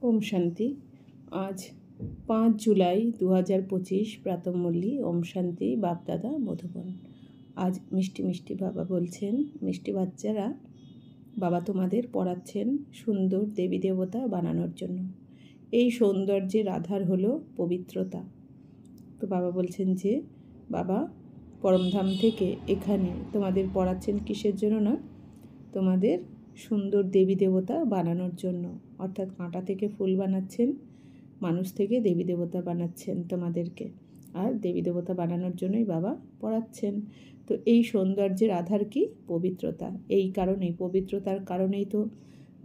ओम शांति। आज 5 जुलाई 2025 प्रातःমূল্যি ओम शांति बाप दादा মধুবন। आज মিষ্টি মিষ্টি বাবা বলছেন, মিষ্টি বাচ্চারা, বাবা তোমাদের পড়াচ্ছেন সুন্দর দেবী দেবতা বানানোর জন্য। এই সৌন্দর্যের আধার হলো পবিত্রতা। তো বাবা বলছেন যে বাবা পরমধাম থেকে এখানে তোমাদের পড়াচ্ছেন কিসের জন্য না, তোমাদের সুন্দর দেবী দেবতা বানানোর জন্য। অর্থাৎ কাঁটা থেকে ফুল বানাচ্ছেন, মানুষ থেকে দেবী দেবতা বানাচ্ছেন তোমাদেরকে, আর দেবী দেবতা বানানোর জন্যই বাবা পড়াচ্ছেন। তো এই সৌন্দর্যের আধার কি? পবিত্রতা। এই কারণেই, পবিত্রতার কারণেই তো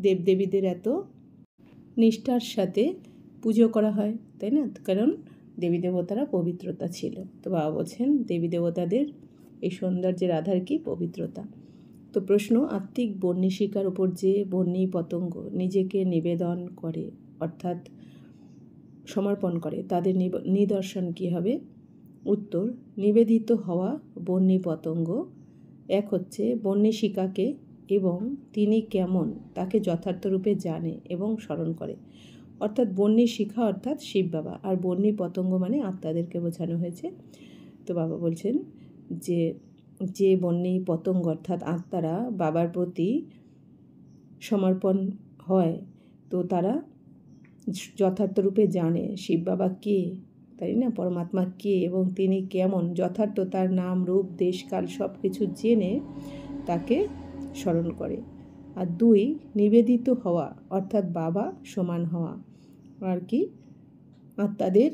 দেবদেবীদের এত নিষ্ঠার সাথে পুজো করা হয়, তাই না? কারণ দেবী দেবতারা পবিত্রতা ছিল। তো বাবা বলছেন দেবী দেবতাদের এই সৌন্দর্যের আধার কি? পবিত্রতা। তো প্রশ্ন, আত্মিক বন্যী শিকার উপর যে বন্যী পতঙ্গ নিজেকে নিবেদন করে অর্থাৎ সমর্পণ করে, তাদের নিদর্শন কী হবে? উত্তর, নিবেদিত হওয়া বন্যী পতঙ্গ এক হচ্ছে বন্যী শিকাকে এবং তিনি কেমন তাকে যথার্থরূপে জানে এবং স্মরণ করে। অর্থাৎ বন্যী শিখা অর্থাৎ শিব বাবা, আর বন্যী পতঙ্গ মানে আত্মাদেরকে বোঝানো হয়েছে। তো বাবা বলছেন যে বন্যী পতঙ্গ অর্থাৎ আত্মারা বাবার প্রতি সমর্পণ হয়, তো তারা যথার্থরূপে জানে শিব বাবা কে, তাই না? পরমাত্মা কে এবং তিনি কেমন, যথার্থ তার নাম রূপ দেশকাল সব কিছু জেনে তাকে স্মরণ করে। আর 2, নিবেদিত হওয়া অর্থাৎ বাবা সমান হওয়া। আর কি আত্মাদের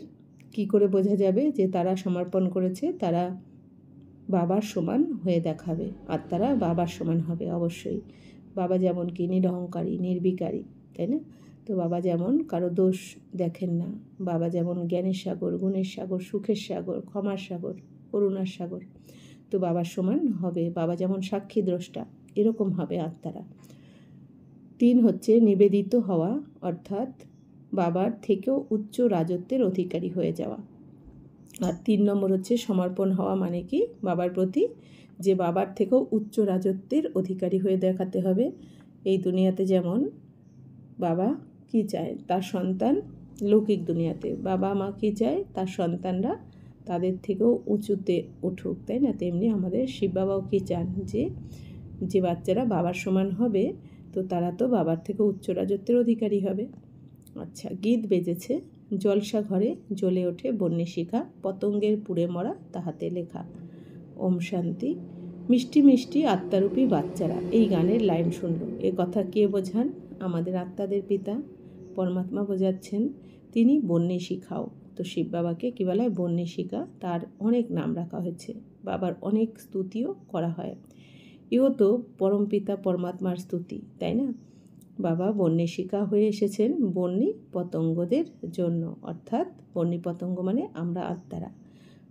কি করে বোঝা যাবে যে তারা সমর্পণ করেছে? তারা বাবার সমান হয়ে দেখাবে, আত্মারা বাবার সমান হবে অবশ্যই। বাবা যেমন কি নিরহংকারী, নির্বিকারী, তাই না? তো বাবা যেমন কারো দোষ দেখেন না, বাবা যেমন জ্ঞানের সাগর, গুণের সাগর, সুখের সাগর, ক্ষমার সাগর, করুণার সাগর, তো বাবার সমান হবে। বাবা যেমন সাক্ষী দ্রষ্টা, এরকম হবে আত্মারা। 3 হচ্ছে নিবেদিত হওয়া অর্থাৎ বাবার থেকেও উচ্চ রাজত্বের অধিকারী হয়ে যাওয়া। আর 3 নম্বর হচ্ছে সমর্পণ হওয়া, মানে কি বাবার প্রতি যে বাবার থেকেও উচ্চ রাজত্বের অধিকারী হয়ে দেখাতে হবে। এই দুনিয়াতে যেমন বাবা কি চায়? তার সন্তান লৌকিক দুনিয়াতে বাবা মা কি চায়? তার সন্তানরা তাদের থেকেও উঁচুতে উঠুক, তাই না? তেমনি আমাদের শিব বাবাও কি চান? যে বাচ্চারা বাবার সমান হবে, তো তারা তো বাবার থেকে উচ্চ রাজত্বের অধিকারী হবে। আচ্ছা, গীত বেজেছে। জলসা ঘরে জ্বলে ওঠে বন্যী শিখা, পতঙ্গের পুড়ে মরা তাহাতে লেখা। ওম শান্তি। মিষ্টি মিষ্টি আত্মারূপী বাচ্চারা এই গানের লাইন শুনল। এ কথা কে বোঝান? আমাদের আত্মাদের পিতা পরমাত্মা বোঝাচ্ছেন। তিনি বন্যী শিখাও। তো শিব বাবাকে কী বলা হয়? বন্যী শিখা। তার অনেক নাম রাখা হয়েছে, বাবার অনেক স্তুতিও করা হয়। এও তো পরমপিতা পরমাত্মার স্তুতি, তাই না? বাবা বন্যী শিখা হয়ে এসেছেন বন্যী পতঙ্গদের জন্য, অর্থাৎ বন্যী পতঙ্গ মানে আমরা আত্মারা।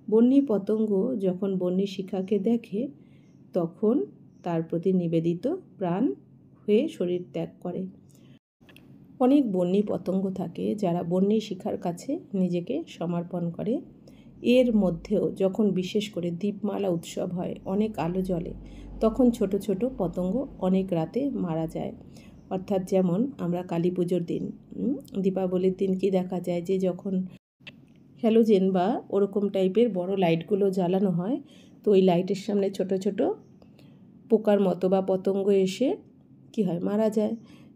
বন্যী পতঙ্গ যখন বন্যী শিখাকে দেখে তখন তার প্রতি নিবেদিত প্রাণ হয়ে শরীর ত্যাগ করে। অনেক বন্যী পতঙ্গ থাকে যারা বন্যী শিখার কাছে নিজেকে সমর্পণ করে। এর মধ্যেও যখন বিশেষ করে দীপমালা উৎসব হয়, অনেক আলো জ্বলে, তখন ছোট ছোট পতঙ্গ অনেক রাতে মারা যায়। অর্থাৎ যেমন আমরা কালী পুজোর দিন, দীপাবলির দিন কি দেখা যায় যে যখন হ্যালোজেন বা ওরকম টাইপের বড় লাইটগুলো জ্বালানো হয়, তো ওই লাইটের সামনে ছোট ছোট পোকার মতো বা পতঙ্গ এসে কি হয়? মারা যায়।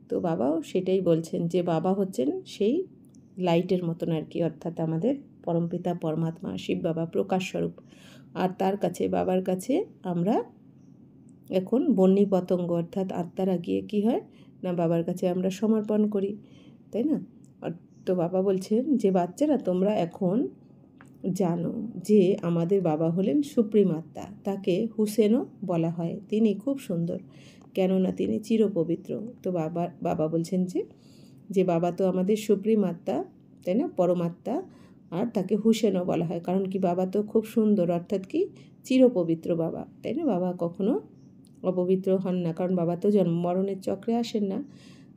তো বাবাও সেটাই বলছেন যে বাবা হচ্ছেন সেই লাইটের মতন আর কি, অর্থাৎ আমাদের পরমপিতা পরমাত্মা শিব বাবা প্রকাশ স্বরূপ। আর তার কাছে, বাবার কাছে আমরা এখন বন্যী পতঙ্গ অর্থাৎ আত্মারা গিয়ে কি হয় না, বাবার কাছে আমরা সমর্পণ করি, তাই না? তো বাবা বলছেন যে বাচ্চারা তোমরা এখন জানো যে আমাদের বাবা হলেন সুপ্রিম আত্মা, তাকে হুসেনও বলা হয়। তিনি খুব সুন্দর, কেননা তিনি চিরপবিত্র। তো বাবা বলছেন যে বাবা তো আমাদের সুপ্রিম আত্মা, তাই না? পরমাত্মা, আর তাকে হুসেনও বলা হয় কারণ কি বাবা তো খুব সুন্দর, অর্থাৎ কি চিরপবিত্র বাবা, তাই না? বাবা কখনো অপবিত্র হন না, কারণ বাবা তো জন্ম মরণের চক্রে আসেন না।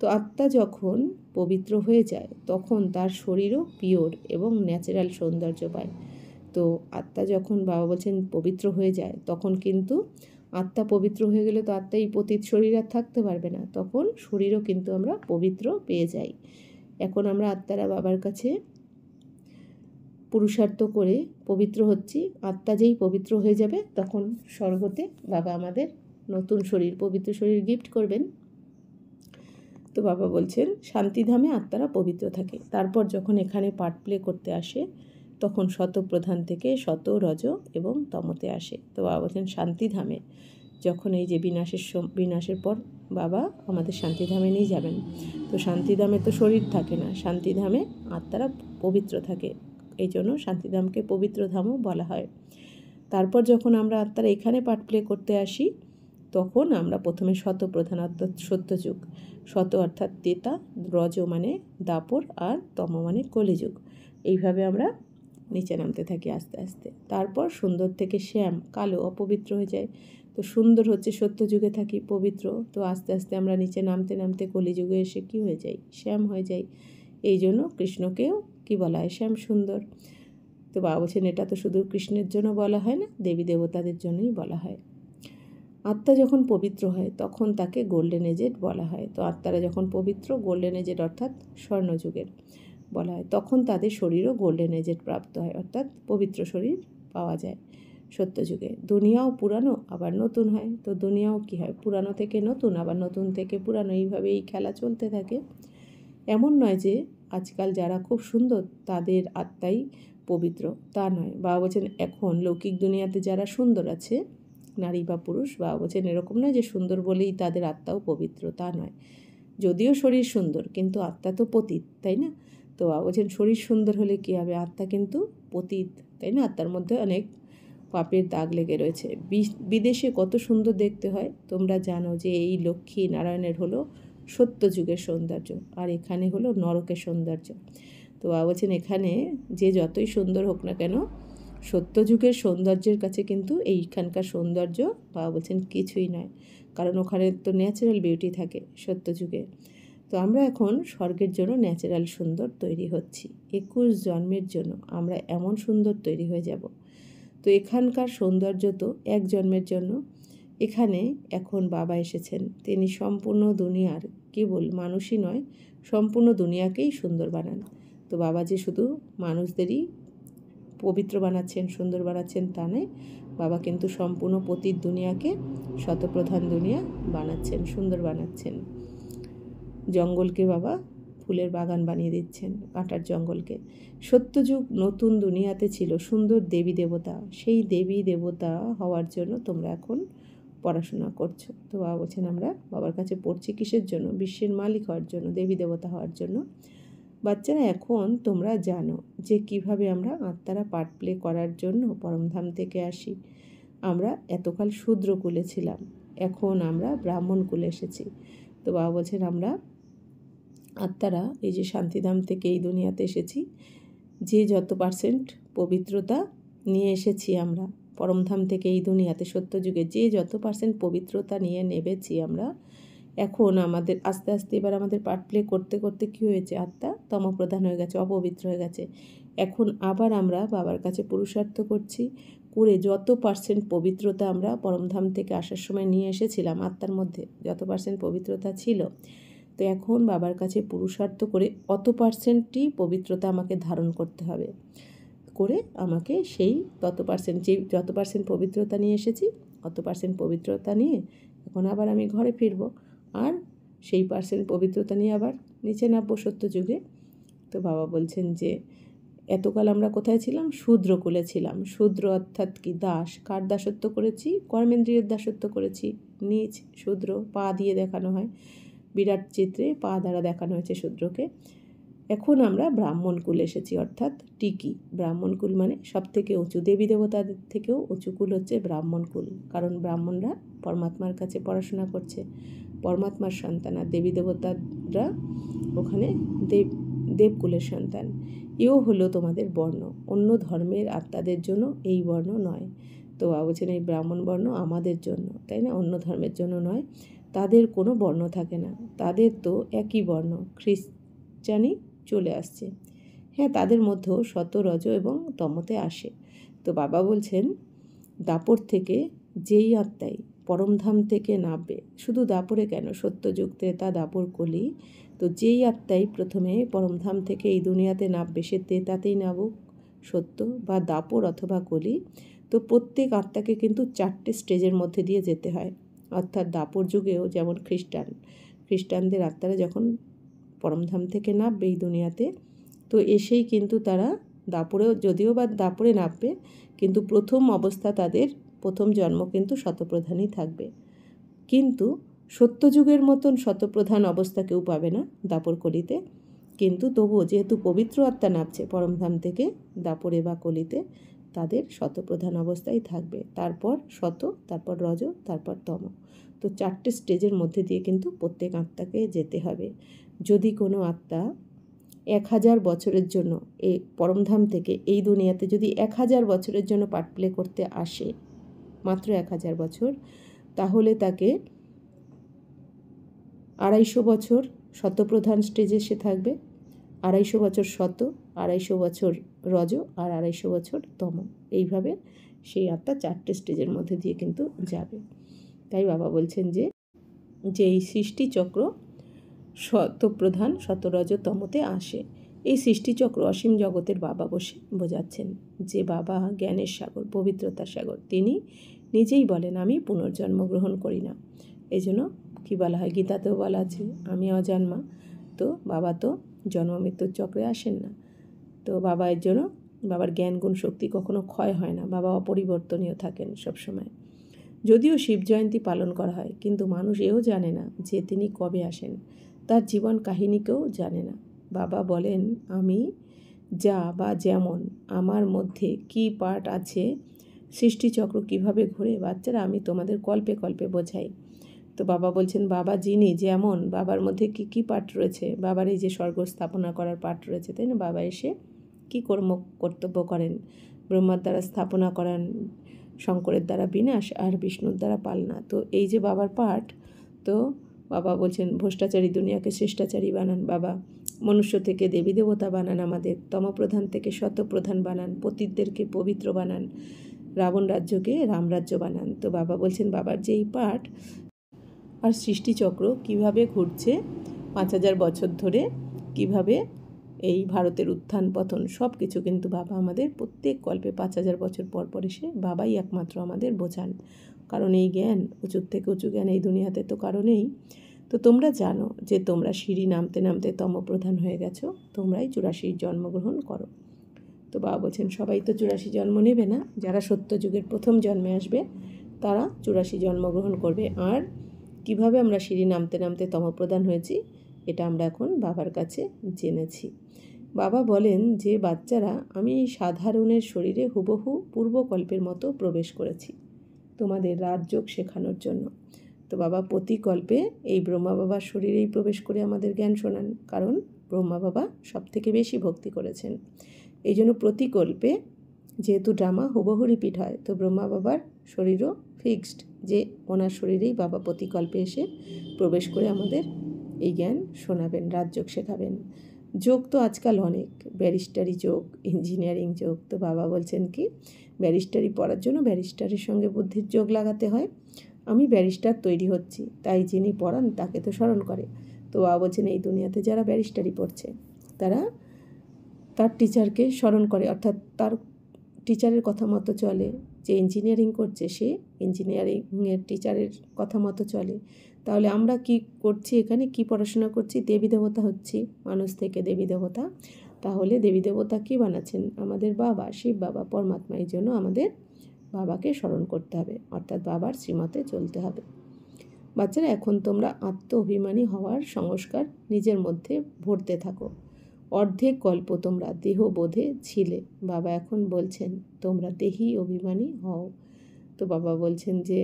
তো আত্মা যখন পবিত্র হয়ে যায় তখন তার শরীরও পিওর এবং ন্যাচারাল সৌন্দর্য পায়। তো আত্মা যখন বাবা বলছেন পবিত্র হয়ে যায়, তখন কিন্তু আত্মা পবিত্র হয়ে গেলে তো আত্মা এই পতিত শরীর আর থাকতে পারবে না, তখন শরীরও কিন্তু আমরা পবিত্র পেয়ে যাই। এখন আমরা আত্মারা বাবার কাছে পুরুষার্থ করে পবিত্র হচ্ছি। আত্মা যেই পবিত্র হয়ে যাবে তখন স্বর্গতে বাবা আমাদের নতুন শরীর, পবিত্র শরীর গিফট করবেন। তো বাবা বলছেন শান্তিধামে আত্মারা পবিত্র থাকে। তারপর যখন এখানে পার্ট প্লে করতে আসে তখন শতপ্রধান থেকে শত রজ এবং তমতে আসে। তো বাবা বলছেন শান্তিধামে যখন এই যে বিনাশের পর বাবা আমাদের শান্তিধামে নিয়ে যাবেন। তো শান্তিধামে তো শরীর থাকে না, শান্তিধামে আত্মারা পবিত্র থাকে, এই জন্য শান্তিধামকে পবিত্র ধামও বলা হয়। তারপর যখন আমরা আত্মারা এখানে পার্ট প্লে করতে আসি তখন আমরা প্রথমে শতপ্রধান অর্থাৎ সত্যযুগ, শত অর্থাৎ তেতা, রজ মানে দাপর, আর তম মানে কলিযুগ, এইভাবে আমরা নিচে নামতে থাকি আস্তে আস্তে। তারপর সুন্দর থেকে শ্যাম, কালো, অপবিত্র হয়ে যায়। তো সুন্দর হচ্ছে সত্যযুগে থাকি, পবিত্র। তো আস্তে আস্তে আমরা নিচে নামতে নামতে কলিযুগে এসে কী হয়ে যাই? শ্যাম হয়ে যাই। এই জন্য কৃষ্ণকেও কি বলা হয়? শ্যাম সুন্দর। তো বাবা বলছেন এটা তো শুধু কৃষ্ণের জন্য বলা হয় না, দেবী দেবতাদের জন্যই বলা হয়। আত্মা যখন পবিত্র হয় তখন তাকে গোল্ডেন এজেড বলা হয়। তো আত্মারা যখন পবিত্র, গোল্ডেন এজেড অর্থাৎ স্বর্ণযুগের বলা হয়, তখন তাদের শরীরও গোল্ডেন এজেড প্রাপ্ত হয়, অর্থাৎ পবিত্র শরীর পাওয়া যায় সত্যযুগে। দুনিয়াও পুরানো আবার নতুন হয়। তো দুনিয়াও কী হয়? পুরানো থেকে নতুন, আবার নতুন থেকে পুরানো, এইভাবে এই খেলা চলতে থাকে। এমন নয় যে আজকাল যারা খুব সুন্দর তাদের আত্মাই পবিত্র, তা নয়। বাবা বলছেন এখন লৌকিক দুনিয়াতে যারা সুন্দর আছে, নারী বা পুরুষ, বাবা বলছেন এরকম নয় যে সুন্দর বলেই তাদের আত্মাও পবিত্র, তা নয়। যদিও শরীর সুন্দর কিন্তু আত্মা তো পতিত, তাই না? তো বাবা বলছেন শরীর সুন্দর হলে কী হবে? আত্মা কিন্তু পতিত, তাই না? আত্মার মধ্যে অনেক পাপের দাগ লেগে রয়েছে। বিদেশে কত সুন্দর দেখতে হয়, তোমরা জানো যে এই লক্ষ্মী নারায়ণের হলো সত্যযুগের সৌন্দর্য, আর এখানে হলো নরকের সৌন্দর্য। তো বাবা বলছেন এখানে যে যতই সুন্দর হোক না কেন, সত্যযুগের সৌন্দর্যের কাছে কিন্তু এইখানকার সৌন্দর্য বাবা বলছেন কিছুই নয়, কারণ ওখানে তো ন্যাচারাল বিউটি থাকে সত্যযুগে। তো আমরা এখন স্বর্গের জন্য ন্যাচারাল সুন্দর তৈরি হচ্ছি। 21 জন্মের জন্য আমরা এমন সুন্দর তৈরি হয়ে যাব। তো এখানকার সৌন্দর্য তো এক জন্মের জন্য। এখানে এখন বাবা এসেছেন, তিনি সম্পূর্ণ দুনিয়ার, কেবল মানুষই নয়, সম্পূর্ণ দুনিয়াকেই সুন্দর বানান। তো বাবা যে শুধু মানুষদেরই পবিত্র বানাচ্ছেন, সুন্দর বানাচ্ছেন তা নয়, বাবা কিন্তু সম্পূর্ণ পতিত দুনিয়াকে শতপ্রধান দুনিয়া বানাচ্ছেন, সুন্দর বানাচ্ছেন। জঙ্গলকে বাবা ফুলের বাগান বানিয়ে দিচ্ছেন, কাঁটার জঙ্গলকে। সত্যযুগ নতুন দুনিয়াতে ছিল সুন্দর দেবী দেবতা, সেই দেবী দেবতা হওয়ার জন্য তোমরা এখন পড়াশোনা করছো। তো বাবা বলছেন আমরা বাবার কাছে পড়ছি কিসের জন্য? বিশ্বের মালিক হওয়ার জন্য, দেবী দেবতা হওয়ার জন্য। বাচ্চারা এখন তোমরা জানো যে কিভাবে আমরা আত্মারা পার্ট প্লে করার জন্য পরমধাম থেকে আসি। আমরা এতকাল শূদ্র কুলে ছিলাম, এখন আমরা ব্রাহ্মণ কুলে এসেছি। তো বাবা বলছেন আমরা আত্মারা এই যে শান্তিধাম থেকে এই দুনিয়াতে এসেছি, যে যত পার্সেন্ট পবিত্রতা নিয়ে এসেছি আমরা পরমধাম থেকে এই দুনিয়াতে, সত্যযুগে যে যত পার্সেন্ট পবিত্রতা নিয়ে নেবেছি আমরা, এখন আমাদের আস্তে আস্তে এবার আমাদের পার্ট প্লে করতে করতে কী হয়েছে? আত্মা তমপ্রধান হয়ে গেছে, অপবিত্র হয়ে গেছে। এখন আবার আমরা বাবার কাছে পুরুষার্থ করছি, করে যত পার্সেন্ট পবিত্রতা আমরা পরমধাম থেকে আসার সময় নিয়ে এসেছিলাম, আত্মার মধ্যে যত পার্সেন্ট পবিত্রতা ছিল, তো এখন বাবার কাছে পুরুষার্থ করে অত পার্সেন্টই পবিত্রতা আমাকে ধারণ করতে হবে, করে আমাকে সেই তত পার্সেন্ট, যে যত পার্সেন্ট পবিত্রতা নিয়ে এসেছি অত পার্সেন্ট পবিত্রতা নিয়ে এখন আবার আমি ঘরে ফিরবো, আর সেই পার্সেন্ট পবিত্রতা নিয়ে আবার নিচে নামবো সত্যযুগে। তো বাবা বলছেন যে এতকাল আমরা কোথায় ছিলাম? শূদ্রকুলে ছিলাম। শূদ্র অর্থাৎ কি? দাস। কার দাসত্ব করেছি? কর্মেন্দ্রিয়ের দাসত্ব করেছি। নিচ শূদ্র, পা দিয়ে দেখানো হয়, বিরাট চিত্রে পা দ্বারা দেখানো হয়েছে শূদ্রকে। এখন আমরা ব্রাহ্মণ কুল এসেছি, অর্থাৎ টিকি। ব্রাহ্মণ কুল মানে সব থেকে উঁচু, দেবী দেবতাদের থেকেও উঁচু কুল হচ্ছে ব্রাহ্মণ কুল, কারণ ব্রাহ্মণরা পরমাত্মার কাছে পড়াশোনা করছে, পরমাত্মার সন্তান, আর দেবী দেবতারা ওখানে দেবকুলের সন্তান। এও হলো তোমাদের বর্ণ, অন্য ধর্মের আত্মাদের জন্য এই বর্ণ নয়। তো বাবা বলছেন এই ব্রাহ্মণ বর্ণ আমাদের জন্য, তাই না? অন্য ধর্মের জন্য নয়। তাদের কোনো বর্ণ থাকে না, তাদের তো একই বর্ণ, খ্রিস্টানি চলে আসছে। হ্যাঁ, তাদের মধ্যেও শত, রজ এবং তমতে আসে। তো বাবা বলছেন দাপর থেকে যেই আত্মাই পরমধাম থেকে নামবে, শুধু দাপরে কেন, সত্যযুগ, ত্রেতা, দাপর, কলি, তো যেই আত্মাই প্রথমে পরমধাম থেকে এই দুনিয়াতে নামবে, সে তেতাতেই নামুক, সত্য বা দাপর অথবা কলি, তো প্রত্যেক আত্মাকে কিন্তু 4টে স্টেজের মধ্যে দিয়ে যেতে হয়। অর্থাৎ দাপর যুগেও যেমন খ্রিস্টানদের আত্মারা যখন পরমধাম থেকে নামবে এই দুনিয়াতে, তো এসেই কিন্তু তারা দাপরেও, যদিও বা দাপরে নামবে, কিন্তু প্রথম অবস্থা তাদের প্রথম জন্ম কিন্তু শতপ্রধানই থাকবে। কিন্তু সত্যযুগের মতন শতপ্রধান অবস্থা কেউ পাবে না দাপর কলিতে। কিন্তু তবুও যেহেতু পবিত্র আত্মা নামছে পরমধাম থেকে দাপরে বা কলিতে, তাদের শতপ্রধান অবস্থায় থাকবে। তারপর শত, তারপর রজ, তারপর তম। তো 4টে স্টেজের মধ্যে দিয়ে কিন্তু প্রত্যেক আত্মাকে যেতে হবে। যদি কোনো আত্মা 1000 বছরের জন্য এই পরমধাম থেকে এই দুনিয়াতে যদি 1000 বছরের জন্য পার্ট প্লে করতে আসে, মাত্র 1000 বছর, তাহলে তাকে 250 বছর শতপ্রধান স্টেজে সে থাকবে, 250 বছর শত, 250 বছর রজ, আর 250 বছর তম। এইভাবে সেই আত্মা 4টে স্টেজের মধ্যে দিয়ে কিন্তু যাবে। তাই বাবা বলছেন যে এই সৃষ্টিচক্র শতপ্রধান শতরজ তমতে আসে। এই সৃষ্টিচক্র অসীম জগতের বাবা বসে বোঝাচ্ছেন, যে বাবা জ্ঞানের সাগর, পবিত্রতার সাগর। তিনি নিজেই বলেন, আমি পুনর্জন্ম গ্রহণ করি না। এই জন্য কী বলা হয়, গীতাতেও বলা আছে, আমি অজান্মা। তো বাবা তো জন্ম মৃত্যুর চক্রে আসেন না। তো বাবা এর জন্য, বাবার জ্ঞান গুণ শক্তি কখনো ক্ষয় হয় না, বাবা অপরিবর্তনীয় থাকেন সবসময়। যদিও শিব জয়ন্তী পালন করা হয়, কিন্তু মানুষ এও জানে না যে তিনি কবে আসেন, তার জীবন কাহিনীকেও জানে না। বাবা বলেন, আমি যা বা যেমন, আমার মধ্যে কি পার্ট আছে, সৃষ্টিচক্র কিভাবে ঘুরে, বাচ্চারা আমি তোমাদের কল্পে কল্পে বোঝাই। তো বাবা বলছেন, বাবা যিনি যেমন, বাবার মধ্যে কি কি পার্ট রয়েছে, বাবার এই যে স্বর্গ স্থাপনা করার পার্ট রয়েছে, তাই না? বাবা এসে কি কর্তব্য করেন, ব্রহ্মার দ্বারা স্থাপনা করান, শঙ্করের দ্বারা বিনাশ, আর বিষ্ণুর দ্বারা পালনা। তো এই যে বাবার পাঠ, তো বাবা বলছেন ভ্রষ্টাচারী দুনিয়াকে শ্রেষ্টাচারী বানান, বাবা মনুষ্য থেকে দেবী দেবতা বানান, আমাদের তমপ্রধান থেকে শতপ্রধান বানান, পতিতদেরকে পবিত্র বানান, রাবণ রাজ্যকে রামরাজ্য বানান। তো বাবা বলছেন বাবার যেই পাঠ আর সৃষ্টিচক্র কিভাবে ঘুরছে 5000 বছর ধরে, কিভাবে এই ভারতের উত্থান পতন, সব কিছু কিন্তু বাবা আমাদের প্রত্যেক কল্পে 5000 বছর পর পর এসে বাবাই একমাত্র আমাদের বোঝান। কারণ এই জ্ঞান, উঁচুর থেকে উঁচু জ্ঞান এই দুনিয়াতে তো কারণেই। তো তোমরা জানো যে তোমরা সিঁড়ি নামতে নামতে তমপ্রধান হয়ে গেছো, তোমরাই 84 জন্মগ্রহণ করো। তো বাবা বলছেন সবাই তো 84 জন্ম নেবে না, যারা সত্যযুগের প্রথম জন্মে আসবে তারা 84 জন্মগ্রহণ করবে। আর কিভাবে আমরা সিঁড়ি নামতে নামতে তমপ্রধান হয়েছি, এটা আমরা এখন বাবার কাছে জেনেছি। বাবা বলেন যে বাচ্চারা, আমি সাধারণের শরীরে হুবহু পূর্বকল্পের মতো প্রবেশ করেছি তোমাদের রাজযোগ শেখানোর জন্য। তো বাবা প্রতিকল্পে এই ব্রহ্মা বাবার শরীরেই প্রবেশ করে আমাদের জ্ঞান শোনান, কারণ ব্রহ্মা বাবা সব থেকে বেশি ভক্তি করেছেন। এই জন্য প্রতিকল্পে যেহেতু ড্রামা হুবহু রিপিট হয়, তো ব্রহ্মা বাবার শরীরও ফিক্সড, যে ওনার শরীরেই বাবা প্রতিকল্পে এসে প্রবেশ করে আমাদের এই জ্ঞান শোনাবেন, রাজযোগ শেখাবেন। যোগ তো আজকাল অনেক, ব্যারিস্টারি যোগ, ইঞ্জিনিয়ারিং যোগ। তো বাবা বলছেন কি, ব্যারিস্টারি পড়ার জন্য ব্যারিস্টারের সঙ্গে বুদ্ধির যোগ লাগাতে হয়। আমি ব্যারিস্টার তৈরি হচ্ছি, তাই যিনি পড়ান তাকে তো স্মরণ করে। তো বাবা বলছেন এই দুনিয়াতে যারা ব্যারিস্টারি পড়ছে তারা তার টিচারকে স্মরণ করে, অর্থাৎ তার টিচারের কথা মতো চলে। যে ইঞ্জিনিয়ারিং করছে সে ইঞ্জিনিয়ারিংয়ের টিচারের কথা মতো চলে। তাহলে আমরা কি করছি এখানে, কি পড়াশোনা করছি? দেবী দেবতা হচ্ছি, মানুষ থেকে দেবী দেবতা। তাহলে দেবী দেবতা কী বানাচ্ছেন? আমাদের বাবা, শিব বাবা, পরমাত্মা। এই জন্য আমাদের বাবাকে স্মরণ করতে হবে, অর্থাৎ বাবার শ্রীমতে চলতে হবে। বাচ্চারা, এখন তোমরা আত্ম অভিমানী হওয়ার সংস্কার নিজের মধ্যে ভরতে থাকো। অর্ধেক কল্প তোমরা দেহবোধে ছিলে, বাবা এখন বলছেন তোমরা দেহি অভিমানী হও। তো বাবা বলছেন যে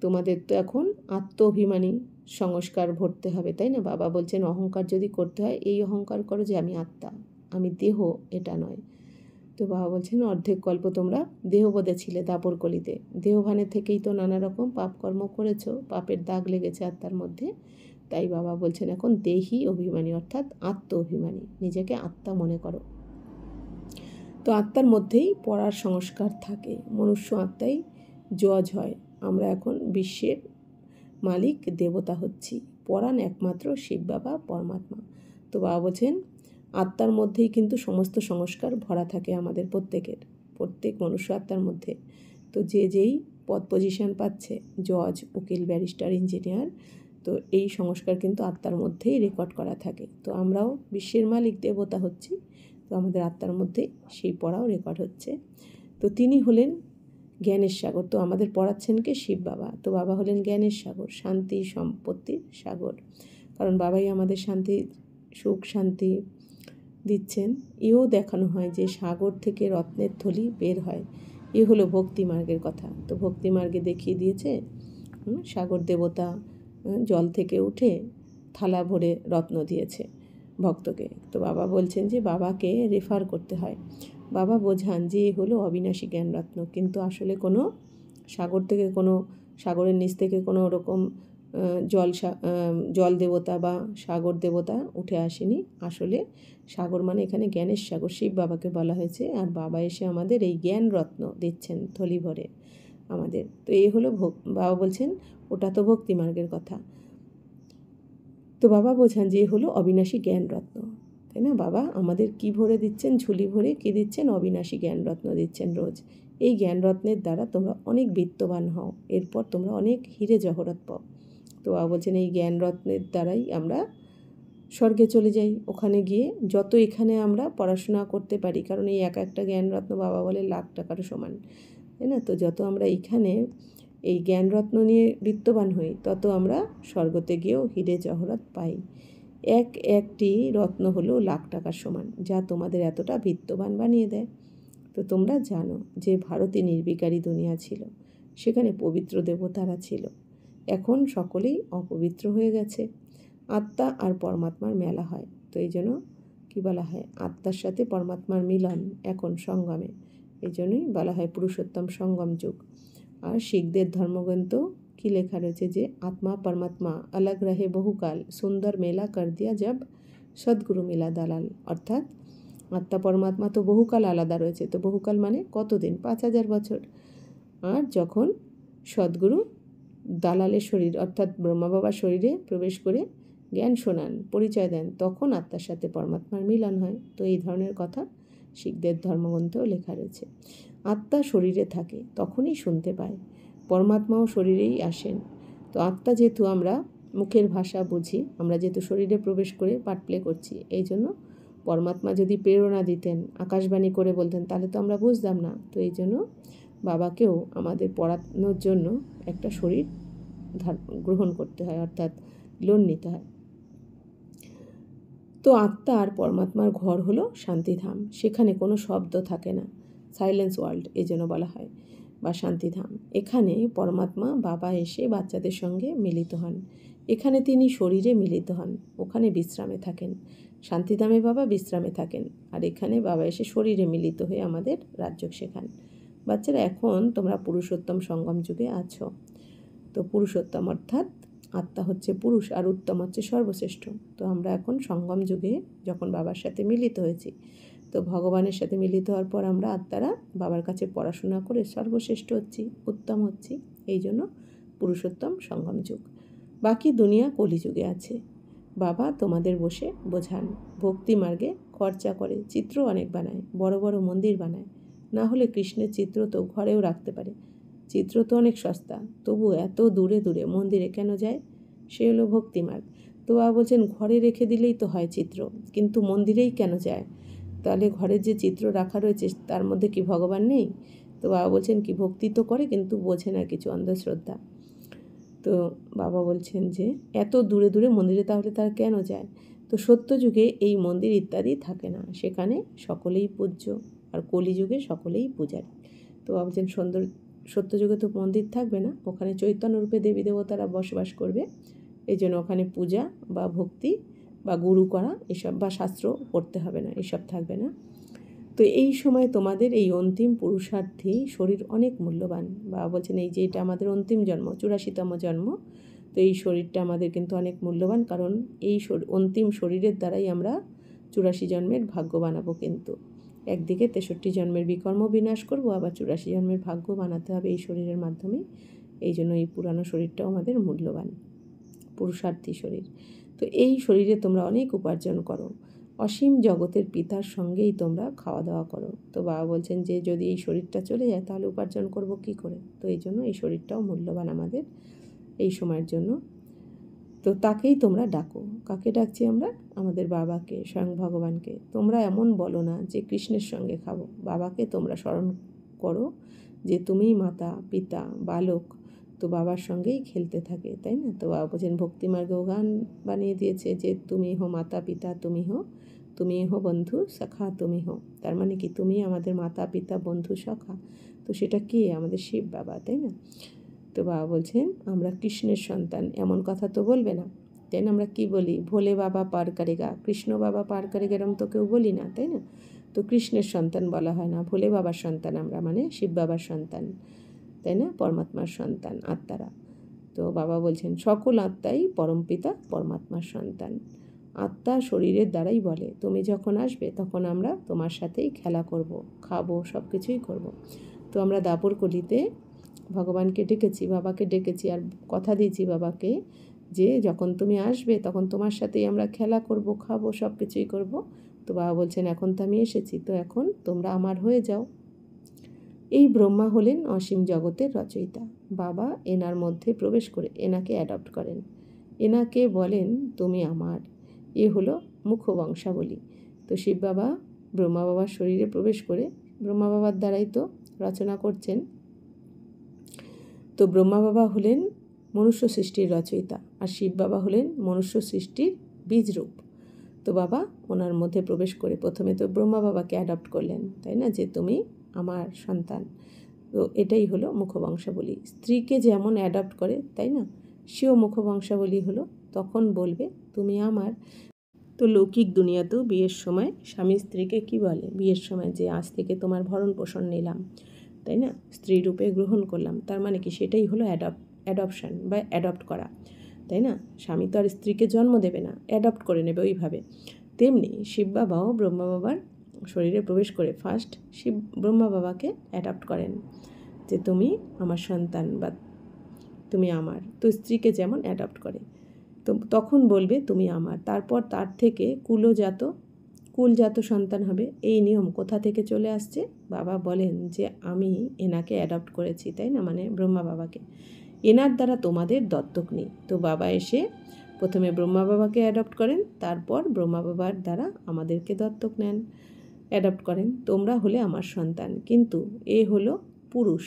তোমাদের তো এখন আত্ম অভিমানী সংস্কার ভরতে হবে, তাই না? বাবা বলছেন অহংকার যদি করতে হয়, এই অহংকার করো যে আমি আত্মা, আমি দেহ, এটা নয়। তো বাবা বলছেন অর্ধেক কল্প তোমরা দেহবোধে ছিলে দাপর কলিতে। দেহভানে থেকেই তো নানা রকম পাপকর্ম করেছো, পাপের দাগ লেগেছে আত্মার মধ্যে। তাই বাবা বলছেন এখন দেহি অভিমানী, অর্থাৎ আত্ম অভিমানী, নিজেকে আত্মা মনে করো। তো আত্মার মধ্যেই পড়ার সংস্কার থাকে, মনুষ্য আত্মাই জজ হয়। আমরা এখন বিশ্বের মালিক দেবতা হচ্ছি, পরাণ একমাত্র শিব বাবা পরমাত্মা। তো বাবা বলছেন আত্মার মধ্যেই কিন্তু সমস্ত সংস্কার ভরা থাকে আমাদের প্রত্যেক মনুষ্য আত্মার মধ্যে। তো যেই পদ পজিশন পাচ্ছে, জজ, উকিল, ব্যারিস্টার, ইঞ্জিনিয়ার, তো এই সংস্কার কিন্তু আত্মার মধ্যেই রেকর্ড করা থাকে। তো আমরাও বিশ্বের মালিক দেবতা হচ্ছি, তো আমাদের আত্মার মধ্যে সেই পড়াও রেকর্ড হচ্ছে। তো তিনি হলেন জ্ঞানের সাগর। তো আমাদের পড়াচ্ছেন কে? শিব বাবা। তো বাবা হলেন জ্ঞানের সাগর, শান্তি সম্পত্তির সাগর, কারণ বাবাই আমাদের শান্তি, সুখ, শান্তি দিচ্ছেন। এও দেখানো হয় যে সাগর থেকে রত্নের থলি বের হয়। এ হলো ভক্তি মার্গের কথা। তো ভক্তি মার্গে দেখিয়ে দিয়েছে সাগর দেবতা জল থেকে উঠে থালা ভরে রত্ন দিয়েছে ভক্তকে। তো বাবা বলছেন যে বাবাকে রেফার করতে হয়। বাবা বোঝান যে এ হলো অবিনাশী জ্ঞানরত্ন, কিন্তু আসলে কোনো সাগর থেকে, কোনো সাগরের নিচ থেকে কোনো রকম জল দেবতা বা সাগর দেবতা উঠে আসেনি। আসলে সাগর মানে এখানে জ্ঞানের সাগর, শিব বাবাকে বলা হয়েছে। আর বাবা এসে আমাদের এই জ্ঞান রত্ন দিচ্ছেন থলি ভরে আমাদের। তো এই হলো বাবা বলছেন ওটা তো ভক্তি মার্গের কথা। তো বাবা বোঝান যে হলো অবিনাশী জ্ঞান রত্ন, তাই না? বাবা আমাদের কি ভরে দিচ্ছেন? ঝুলি ভরে কি দিচ্ছেন? অবিনাশী জ্ঞান রত্ন দিচ্ছেন রোজ। এই জ্ঞান রত্নের দ্বারা তোমরা অনেক বিত্তবান হও, এরপর তোমরা অনেক হিরে জহরত পাও। তো বাবা বলছেন এই জ্ঞান রত্নের দ্বারাই আমরা স্বর্গে চলে যাই। ওখানে গিয়ে যত এখানে আমরা পড়াশোনা করতে পারি, কারণ এই একটা জ্ঞান রত্ন বাবা বলে লাখ টাকারও সমান, তাই না? তো যত আমরা এখানে এই জ্ঞানরত্ন নিয়ে বিত্তবান হই, তত আমরা স্বর্গতে গিয়েও হিরে জহরত পাই। একটি রত্ন হলো লাখ টাকার সমান, যা তোমাদের এতটা বিত্তবান বানিয়ে দেয়। তো তোমরা জানো যে ভারতে নির্বিকারী দুনিয়া ছিল, সেখানে পবিত্র দেবতারা ছিল। এখন সকলেই অপবিত্র হয়ে গেছে। আত্মা আর পরমাত্মার মেলা হয়। তো এই জন্য কী বলা হয়? আত্মার সাথে পরমাত্মার মিলন এখন সঙ্গমে। এই জন্যই বলা হয় পুরুষোত্তম সঙ্গম যুগ। আর শিখদের ধর্মগ্রন্থ কি লেখা রয়েছে যে আত্মা পরমাত্মা अलग रहे বহুকাল, সুন্দর মেলা কর দিয়া জব সদ্গুরু মিলা দালাল। অর্থাৎ আত্মা পরমাত্মা তো বহুকাল আলাদা রয়েছে। তো বহুকাল মানে কতদিন? 5000 বছর। আর যখন সদ্গুরু দালালের শরীর অর্থাৎ ব্রহ্মা বাবার শরীরে প্রবেশ করে জ্ঞান শোনান, পরিচয় দেন, তখন আত্মার সাথে পরমাত্মার মিলন হয়। তো এই ধরনের কথা শিখদের ধর্মগ্রন্থেও লেখা রয়েছে। আত্মা শরীরে থাকে তখনই শুনতে পায়, পরমাত্মাও শরীরেই আসেন। তো আত্মা যেহেতু আমরা মুখের ভাষা বুঝি, আমরা যেহেতু শরীরে প্রবেশ করে পার্ট প্লে করছি, এই জন্য পরমাত্মা যদি প্রেরণা দিতেন, আকাশবাণী করে বলতেন, তাহলে তো আমরা বুঝতাম না। তো এই জন্য বাবাকেও আমাদের পড়ানোর জন্য একটা শরীর গ্রহণ করতে হয়, অর্থাৎ লোন নিতে হয়। তো আত্মা আর পরমাত্মার ঘর হলো শান্তিধাম। সেখানে কোনো শব্দ থাকে না, সাইলেন্স ওয়ার্ল্ড এই জন্য বলা হয়, বা শান্তিধাম। এখানে পরমাত্মা বাবা এসে বাচ্চাদের সঙ্গে মিলিত হন। এখানে তিনি শরীরে মিলিত হন, ওখানে বিশ্রামে থাকেন। শান্তিধামে বাবা বিশ্রামে থাকেন, আর এখানে বাবা এসে শরীরে মিলিত হয়ে আমাদের রাজ্য শেখান। বাচ্চারা, এখন তোমরা পুরুষোত্তম সঙ্গম যুগে আছো। তো পুরুষোত্তম অর্থাৎ আত্মা হচ্ছে পুরুষ আর উত্তম হচ্ছে সর্বশ্রেষ্ঠ। তো আমরা এখন সঙ্গম যুগে যখন বাবার সাথে মিলিত হয়েছি, তো ভগবানের সাথে মিলিত হওয়ার পর আমরা আত্মারা বাবার কাছে পড়াশোনা করে সর্বশ্রেষ্ঠ হচ্ছি, উত্তম হচ্ছি। এই জন্য পুরুষোত্তম সঙ্গম যুগ। বাকি দুনিয়া কলিযুগে আছে। বাবা তোমাদের বসে বোঝান, ভক্তি মার্গে খরচা করে, চিত্র অনেক বানায়, বড় বড় মন্দির বানায়। না হলে কৃষ্ণের চিত্র তো ঘরেও রাখতে পারে। চিত্র তো অনেক সস্তা, তবু এত দূরে দূরে মন্দিরে কেন যায়? সে হলো ভক্তিমার্গ। তো বাবা বলছেন ঘরে রেখে দিলেই তো হয় চিত্র, কিন্তু মন্দিরেই কেন যায়? তাহলে ঘরের যে চিত্র রাখা রয়েছে তার মধ্যে কি ভগবান নেই? তো বাবা বলছেন কি ভক্তি তো করে, কিন্তু বোঝে না কিছু, অন্ধশ্রদ্ধা। তো বাবা বলছেন যে এত দূরে দূরে মন্দিরে তাহলে তারা কেন যায়? তো সত্যযুগে এই মন্দির ইত্যাদি থাকে না, সেখানে সকলেই পূজ্য, আর কলিযুগে সকলেই পূজারী। তো বাবা বলছেন সত্যযুগে তো মন্দির থাকবে না, ওখানে চৈতন্য রূপে দেবী দেবতারা বসবাস করবে। এই জন্য ওখানে পূজা বা ভক্তি বা গুরু করা এসব বা শাস্ত্র পড়তে হবে না, এসব থাকবে না। তো এই সময় তোমাদের এই অন্তিম পুরুষার্থী শরীর অনেক মূল্যবান। বাবা বলছেন এই যে এটা আমাদের অন্তিম জন্ম, 84তম জন্ম। তো এই শরীরটা আমাদের কিন্তু অনেক মূল্যবান, কারণ এই অন্তিম শরীরের দ্বারাই আমরা 84 জন্মের ভাগ্য বানাবো। কিন্তু একদিকে 63 জন্মের বিকর্ম বিনাশ করব, আবার 84 জন্মের ভাগ্য বানাতে হবে এই শরীরের মাধ্যমে। এই জন্য এই পুরানো শরীরটাও আমাদের মূল্যবান। পুরুষার্থী শরীর। তো এই শরীরে তোমরা অনেক উপার্জন করো, অসীম জগতের পিতার সঙ্গেই তোমরা খাওয়া দাওয়া করো। তো বাবা বলছেন যে যদি এই শরীরটা চলে যায় তাহলে উপার্জন করব কি করে? তো এই জন্য এই শরীরটাও মূল্যবান আমাদের এই সময়ের জন্য। তো তাকেই তোমরা ডাকো। কাকে ডাকছি আমরা? আমাদের বাবাকে, স্বয়ং ভগবানকে। তোমরা এমন বলো না যে কৃষ্ণের সঙ্গে খাবো, বাবাকে তোমরা স্মরণ করো যে তুমিই মাতা পিতা বালক, তো বাবার সঙ্গেই খেলতে থাকে, তাই না? তো বাবা বলছেন ভক্তিমার্গেও গান বানিয়ে দিয়েছে যে তুমি হো মাতা পিতা তুমি হো বন্ধু সখা তুমি হো। তার মানে কি? তুমি আমাদের মাতা পিতা বন্ধু সখা। তো সেটা কে? আমাদের শিব বাবা, তাই না? তো বাবা বলছেন আমরা কৃষ্ণের সন্তান, এমন কথা তো বলবে না, তাই না? আমরা কি বলি? ভোলে বাবা পার করেগা, কৃষ্ণ বাবা পার করেগা, এরম তো কেউ বলি না, তাই না? তো কৃষ্ণের সন্তান বলা হয় না, ভোলে বাবার সন্তান আমরা, মানে শিব বাবার সন্তান, তাই না? পরমাত্মার সন্তান আত্মারা। তো বাবা বলছেন সকল আত্মাই পরমপিতা পরমাত্মার সন্তান। আত্মা শরীরের দ্বারাই বলে তুমি যখন আসবে তখন আমরা তোমার সাথেই খেলা করব, খাবো, সব কিছুই করবো। তো আমরা দাপর কলিতে ভগবানকে ডেকেছি, বাবাকে ডেকেছি, আর কথা দিয়েছি বাবাকে যে যখন তুমি আসবে তখন তোমার সাথেই আমরা খেলা করব, খাবো, সব কিছুই করবো। তো বাবা বলছেন এখন তো আমি এসেছি, তো এখন তোমরা আমার হয়ে যাও। এই ব্রহ্মা হলেন অসীম জগতের রচয়িতা। বাবা এনার মধ্যে প্রবেশ করে এনাকে অ্যাডপ্ট করেন, এনাকে বলেন তুমি আমার। এ হলো মুখবংশাবলী। তো শিব বাবা ব্রহ্মা বাবার শরীরে প্রবেশ করে ব্রহ্মা বাবার দ্বারাই তো রচনা করছেন। তো ব্রহ্মা বাবা হলেন মনুষ্য সৃষ্টির রচয়িতা, আর শিব বাবা হলেন মনুষ্য সৃষ্টির বীজরূপ। তো বাবা ওনার মধ্যে প্রবেশ করে প্রথমে তো ব্রহ্মা বাবাকে অ্যাডপ্ট করলেন, তাই না? যে তুমি আমার সন্তান। তো এটাই হলো মুখবংশাবলী। স্ত্রীকে যেমন অ্যাডপ্ট করে, তাই না? সেও মুখবংশাবলী হলো, তখন বলবে তুমি আমার। তো লৌকিক দুনিয়াতেও বিয়ের সময় স্বামী স্ত্রীকে কি বলে? বিয়ের সময় যে আজ থেকে তোমার ভরণ পোষণ নিলাম, তাই না? স্ত্রী রূপে গ্রহণ করলাম, তার মানে কি? সেটাই হলো অ্যাডপশান বা অ্যাডপ্ট করা, তাই না? স্বামী তো আর স্ত্রীকে জন্ম দেবে না, অ্যাডপ্ট করে নেবে ওইভাবে। তেমনি শিব বাবাও ব্রহ্মা বাবার শরীরে প্রবেশ করে ফার্স্ট শিব ব্রহ্মা বাবাকে অ্যাডপ্ট করেন যে তুমি আমার সন্তান বা তুমি আমার। তো স্ত্রীকে যেমন অ্যাডপ্ট করে, তো তখন বলবে তুমি আমার। তারপর তার থেকে কুলজাত সন্তান হবে। এই নিয়ম কোথা থেকে চলে আসছে? বাবা বলেন যে আমি এনাকে অ্যাডপ্ট করেছি, তাই না? মানে ব্রহ্মা বাবাকে, এনার দ্বারা তোমাদের দত্তক নিই। তো বাবা এসে প্রথমে ব্রহ্মা বাবাকে অ্যাডপ্ট করেন, তারপর ব্রহ্মা বাবার দ্বারা আমাদেরকে দত্তক নেন, অ্যাডপ্ট করেন। তোমরা হলে আমার সন্তান, কিন্তু এ হলো পুরুষ।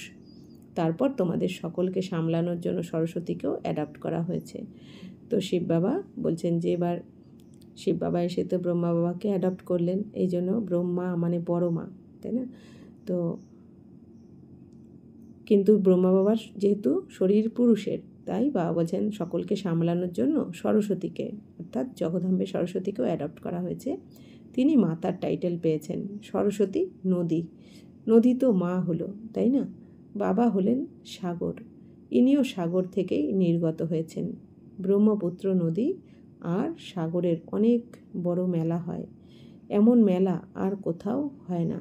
তারপর তোমাদের সকলকে সামলানোর জন্য সরস্বতীকেও অ্যাডপ্ট করা হয়েছে। তো শিব বাবা বলছেন যে এবার শিব বাবা এসে তো ব্রহ্মা বাবাকে অ্যাডপ্ট করলেন, এই জন্য ব্রহ্মা মানে বড় মা, তাই না? তো কিন্তু ব্রহ্মা বাবার যেহেতু শরীর পুরুষের, তাই বাবা বলছেন সকলকে সামলানোর জন্য সরস্বতীকে, অর্থাৎ জগদম্বে সরস্বতীকেও অ্যাডপ্ট করা হয়েছে। তিনি মাতার টাইটেল পেয়েছেন। সরস্বতী নদী, নদী তো মা হলো, তাই না? বাবা হলেন সাগর, ইনিও সাগর থেকেই নির্গত হয়েছেন। ব্রহ্মপুত্র নদী আর সাগরের অনেক বড় মেলা হয়, এমন মেলা আর কোথাও হয় না।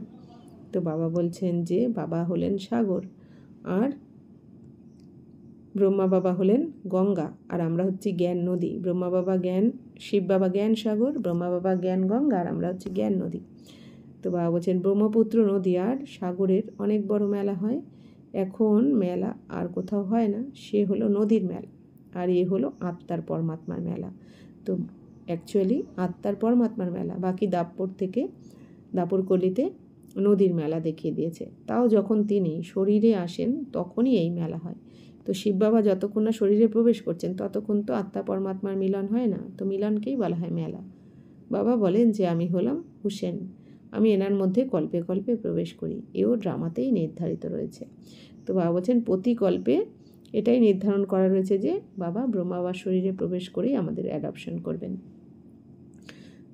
তো বাবা বলছেন যে বাবা হলেন সাগর, আর ব্রহ্মা বাবা হলেন গঙ্গা, আর আমরা হচ্ছি জ্ঞান নদী। ব্রহ্মা বাবা জ্ঞান, শিব বাবা জ্ঞান সাগর, ব্রহ্মা বাবা জ্ঞান গঙ্গা, আর আমরা হচ্ছি জ্ঞান নদী। তো বাবা বলছেন ব্রহ্মপুত্র নদী আর সাগরের অনেক বড় মেলা হয়, এখন মেলা আর কোথাও হয় না, সে হলো নদীর মেলা, আর এ হলো আত্মার পরমাত্মার মেলা। তো অ্যাকচুয়ালি আত্মার পরমাত্মার মেলা। বাকি দাপর কলিতে নদীর মেলা দেখিয়ে দিয়েছে, তাও যখন তিনি শরীরে আসেন তখনই এই মেলা হয়। তো শিব বাবা যতক্ষণ না শরীরে প্রবেশ করছেন ততক্ষণ তো আত্মা পরমাত্মার মিলন হয় না, তো মিলনকেই বলা হয় মেলা। বাবা বলেন যে আমি হলাম হুসেন, আমি এনার মধ্যে কল্পে কল্পে প্রবেশ করি, এও ড্রামাতেই নির্ধারিত রয়েছে। তো বাবা বলছেন প্রতি কল্পে এটাই নির্ধারণ করা রয়েছে যে বাবা ব্রহ্মা বাবার শরীরে প্রবেশ করেই আমাদের অ্যাডপশন করবেন।